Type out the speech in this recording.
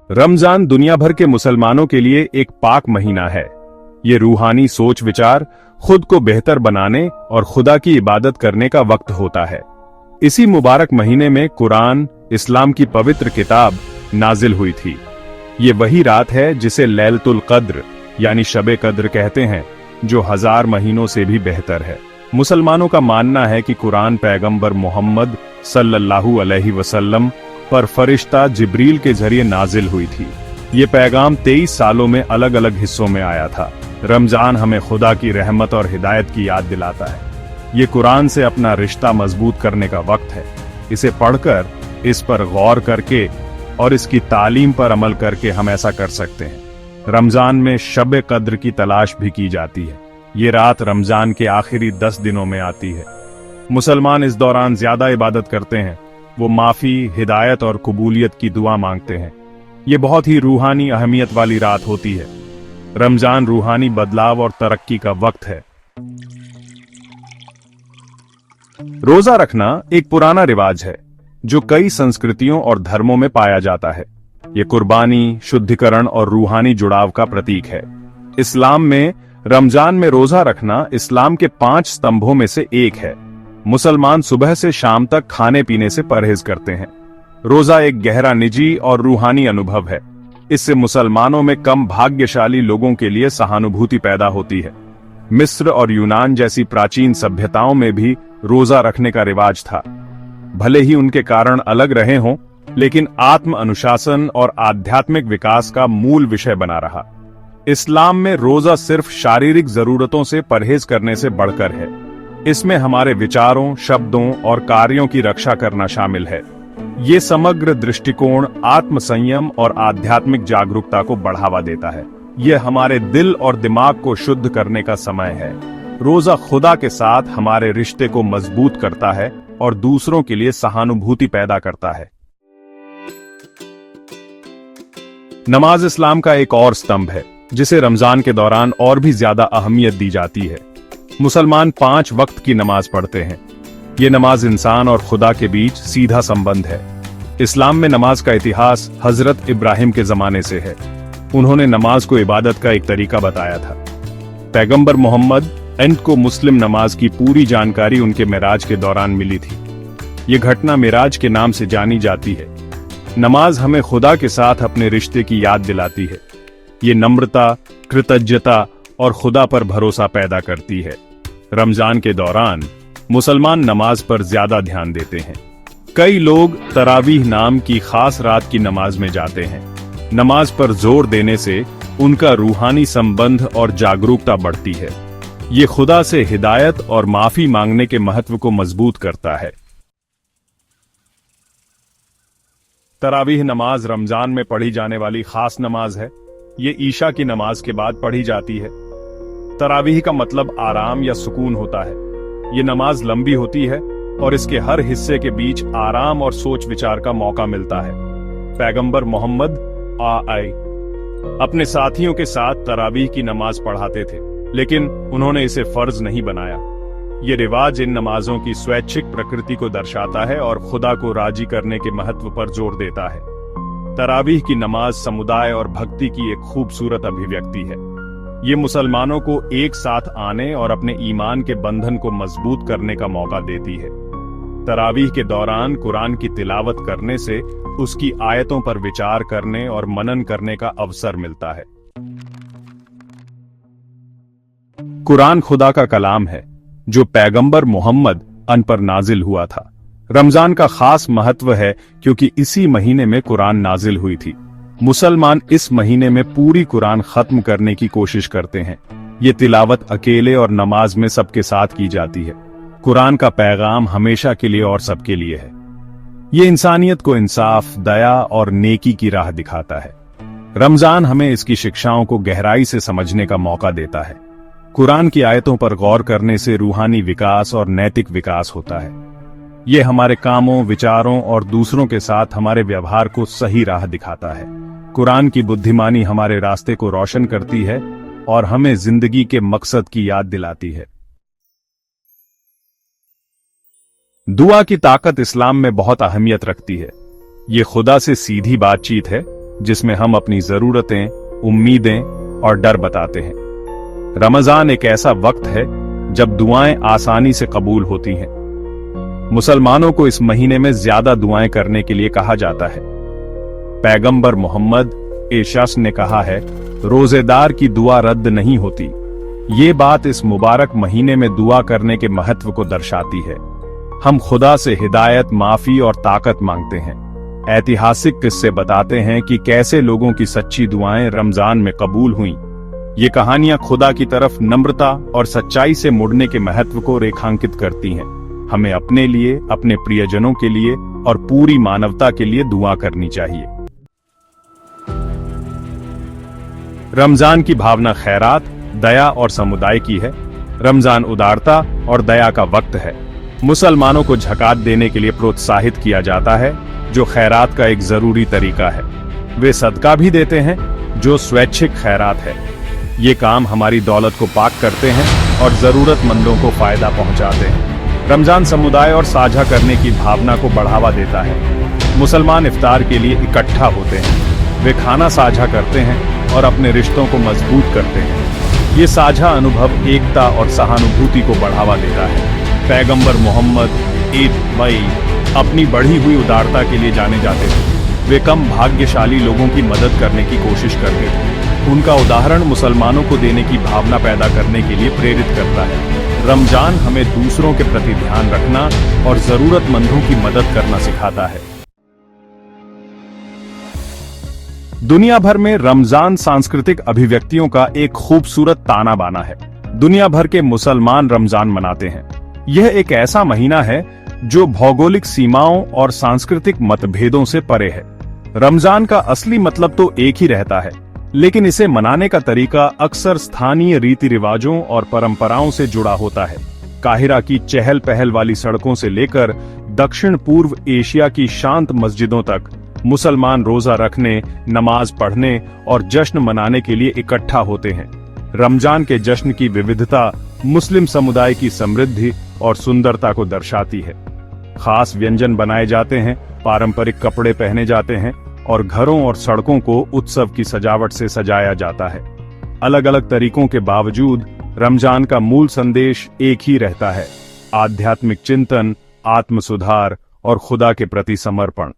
रमजान दुनिया भर के मुसलमानों के लिए एक पाक महीना है। ये रूहानी सोच विचार, खुद को बेहतर बनाने और खुदा की इबादत करने का वक्त होता है। इसी मुबारक महीने में कुरान, इस्लाम की पवित्र किताब, नाजिल हुई थी। ये वही रात है जिसे लैलतुल कद्र यानी शबे कद्र कहते हैं, जो 1000 महीनों से भी बेहतर है। मुसलमानों का मानना है कि कुरान पैगंबर मोहम्मद सल्लल्लाहु अलैहि वसल्लम पर फरिश्ता जिब्रील के जरिए नाजिल हुई थी। ये पैगाम 23 सालों में अलग अलग हिस्सों में आया था। रमजान हमें खुदा की रहमत और हिदायत की याद दिलाता है। ये कुरान से अपना रिश्ता मजबूत करने का वक्त है। इसे पढ़कर, इस पर गौर करके और इसकी तालीम पर अमल करके हम ऐसा कर सकते हैं। रमजान में शब कद्र की तलाश भी की जाती है। ये रात रमजान के आखिरी 10 दिनों में आती है। मुसलमान इस दौरान ज्यादा इबादत करते हैं। वो माफी, हिदायत और कबूलियत की दुआ मांगते हैं। ये बहुत ही रूहानी अहमियत वाली रात होती है। रमजान रूहानी बदलाव और तरक्की का वक्त है। रोजा रखना एक पुराना रिवाज है जो कई संस्कृतियों और धर्मों में पाया जाता है। ये कुर्बानी, शुद्धिकरण और रूहानी जुड़ाव का प्रतीक है। इस्लाम में रमजान में रोजा रखना इस्लाम के 5 स्तंभों में से एक है। मुसलमान सुबह से शाम तक खाने पीने से परहेज करते हैं। रोजा एक गहरा निजी और रूहानी अनुभव है। इससे मुसलमानों में कम भाग्यशाली लोगों के लिए सहानुभूति पैदा होती है। मिस्र और यूनान जैसी प्राचीन सभ्यताओं में भी रोजा रखने का रिवाज था। भले ही उनके कारण अलग रहे हों, लेकिन आत्म अनुशासन और आध्यात्मिक विकास का मूल विषय बना रहा। इस्लाम में रोजा सिर्फ शारीरिक जरूरतों से परहेज करने से बढ़कर है। इसमें हमारे विचारों, शब्दों और कार्यों की रक्षा करना शामिल है। ये समग्र दृष्टिकोण आत्म संयम और आध्यात्मिक जागरूकता को बढ़ावा देता है। यह हमारे दिल और दिमाग को शुद्ध करने का समय है। रोजा खुदा के साथ हमारे रिश्ते को मजबूत करता है और दूसरों के लिए सहानुभूति पैदा करता है। नमाज इस्लाम का एक और स्तंभ है जिसे रमजान के दौरान और भी ज्यादा अहमियत दी जाती है। मुसलमान 5 वक्त की नमाज पढ़ते हैं। ये नमाज इंसान और खुदा के बीच सीधा संबंध है। इस्लाम में नमाज का इतिहास हजरत इब्राहिम के जमाने से है। उन्होंने नमाज को इबादत का एक तरीका बताया था। पैगंबर मोहम्मद को मुस्लिम नमाज की पूरी जानकारी उनके मेराज के दौरान मिली थी। ये घटना मेराज के नाम से जानी जाती है। नमाज हमें खुदा के साथ अपने रिश्ते की याद दिलाती है। ये नम्रता, कृतज्ञता और खुदा पर भरोसा पैदा करती है। रमजान के दौरान मुसलमान नमाज पर ज्यादा ध्यान देते हैं। कई लोग तरावीह नाम की खास रात की नमाज में जाते हैं। नमाज पर जोर देने से उनका रूहानी संबंध और जागरूकता बढ़ती है। ये खुदा से हिदायत और माफी मांगने के महत्व को मजबूत करता है। तरावीह नमाज रमजान में पढ़ी जाने वाली खास नमाज है। ये ईशा की नमाज के बाद पढ़ी जाती है। तरावीह का मतलब आराम या सुकून होता है। ये नमाज लंबी होती है और इसके हर हिस्से के बीच आराम और सोच विचार का मौका मिलता है। पैगंबर मोहम्मद अपने साथियों के साथ तरावीह की नमाज पढ़ाते थे, लेकिन उन्होंने इसे फर्ज नहीं बनाया। ये रिवाज इन नमाजों की स्वैच्छिक प्रकृति को दर्शाता है और खुदा को राजी करने के महत्व पर जोर देता है। तरावीह की नमाज समुदाय और भक्ति की एक खूबसूरत अभिव्यक्ति है। ये मुसलमानों को एक साथ आने और अपने ईमान के बंधन को मजबूत करने का मौका देती है। तरावीह के दौरान कुरान की तिलावत करने से उसकी आयतों पर विचार करने और मनन करने का अवसर मिलता है। कुरान खुदा का कलाम है जो पैगंबर मोहम्मद पर नाजिल हुआ था। रमजान का खास महत्व है क्योंकि इसी महीने में कुरान नाजिल हुई थी। मुसलमान इस महीने में पूरी कुरान खत्म करने की कोशिश करते हैं। ये तिलावत अकेले और नमाज में सबके साथ की जाती है। कुरान का पैगाम हमेशा के लिए और सबके लिए है। ये इंसानियत को इंसाफ, दया और नेकी की राह दिखाता है। रमजान हमें इसकी शिक्षाओं को गहराई से समझने का मौका देता है। कुरान की आयतों पर गौर करने से रूहानी विकास और नैतिक विकास होता है। ये हमारे कामों, विचारों और दूसरों के साथ हमारे व्यवहार को सही राह दिखाता है। कुरान की बुद्धिमानी हमारे रास्ते को रोशन करती है और हमें जिंदगी के मकसद की याद दिलाती है। दुआ की ताकत इस्लाम में बहुत अहमियत रखती है। ये खुदा से सीधी बातचीत है जिसमें हम अपनी जरूरतें, उम्मीदें और डर बताते हैं। रमजान एक ऐसा वक्त है जब दुआएं आसानी से कबूल होती हैं। मुसलमानों को इस महीने में ज्यादा दुआएं करने के लिए कहा जाता है। पैगंबर मोहम्मद इरशाद ने कहा है, रोजेदार की दुआ रद्द नहीं होती। ये बात इस मुबारक महीने में दुआ करने के महत्व को दर्शाती है। हम खुदा से हिदायत, माफी और ताकत मांगते हैं। ऐतिहासिक किस्से बताते हैं कि कैसे लोगों की सच्ची दुआएं रमजान में कबूल हुईं। ये कहानियां खुदा की तरफ नम्रता और सच्चाई से मुड़ने के महत्व को रेखांकित करती हैं। हमें अपने लिए, अपने प्रियजनों के लिए और पूरी मानवता के लिए दुआ करनी चाहिए। रमजान की भावना खैरात, दया और समुदाय की है। रमजान उदारता और दया का वक्त है। मुसलमानों को झकात देने के लिए प्रोत्साहित किया जाता है, जो खैरात का एक जरूरी तरीका है। वे सदका भी देते हैं, जो स्वैच्छिक खैरात है। ये काम हमारी दौलत को पाक करते हैं और जरूरतमंदों को फायदा पहुंचाते हैं। रमजान समुदाय और साझा करने की भावना को बढ़ावा देता है। मुसलमान इफ्तार के लिए इकट्ठा होते हैं। वे खाना साझा करते हैं और अपने रिश्तों को मजबूत करते हैं। ये साझा अनुभव एकता और सहानुभूति को बढ़ावा देता है। पैगंबर मोहम्मद ईद मई अपनी बढ़ी हुई उदारता के लिए जाने जाते थे। वे कम भाग्यशाली लोगों की मदद करने की कोशिश करते थे। उनका उदाहरण मुसलमानों को देने की भावना पैदा करने के लिए प्रेरित करता है। रमजान हमें दूसरों के प्रति ध्यान रखना और जरूरतमंदों की मदद करना सिखाता है। दुनिया भर में रमजान सांस्कृतिक अभिव्यक्तियों का एक खूबसूरत ताना बाना है। दुनिया भर के मुसलमान रमजान मनाते हैं। यह एक ऐसा महीना है जो भौगोलिक सीमाओं और सांस्कृतिक मतभेदों से परे है। रमजान का असली मतलब तो एक ही रहता है, लेकिन इसे मनाने का तरीका अक्सर स्थानीय रीति रिवाजों और परंपराओं से जुड़ा होता है। काहिरा की चहल पहल वाली सड़कों से लेकर दक्षिण पूर्व एशिया की शांत मस्जिदों तक मुसलमान रोजा रखने, नमाज पढ़ने और जश्न मनाने के लिए इकट्ठा होते हैं। रमजान के जश्न की विविधता मुस्लिम समुदाय की समृद्धि और सुंदरता को दर्शाती है। खास व्यंजन बनाए जाते हैं, पारंपरिक कपड़े पहने जाते हैं और घरों और सड़कों को उत्सव की सजावट से सजाया जाता है। अलग अलग तरीकों के बावजूद रमजान का मूल संदेश एक ही रहता है: आध्यात्मिक चिंतन, आत्म सुधार और खुदा के प्रति समर्पण।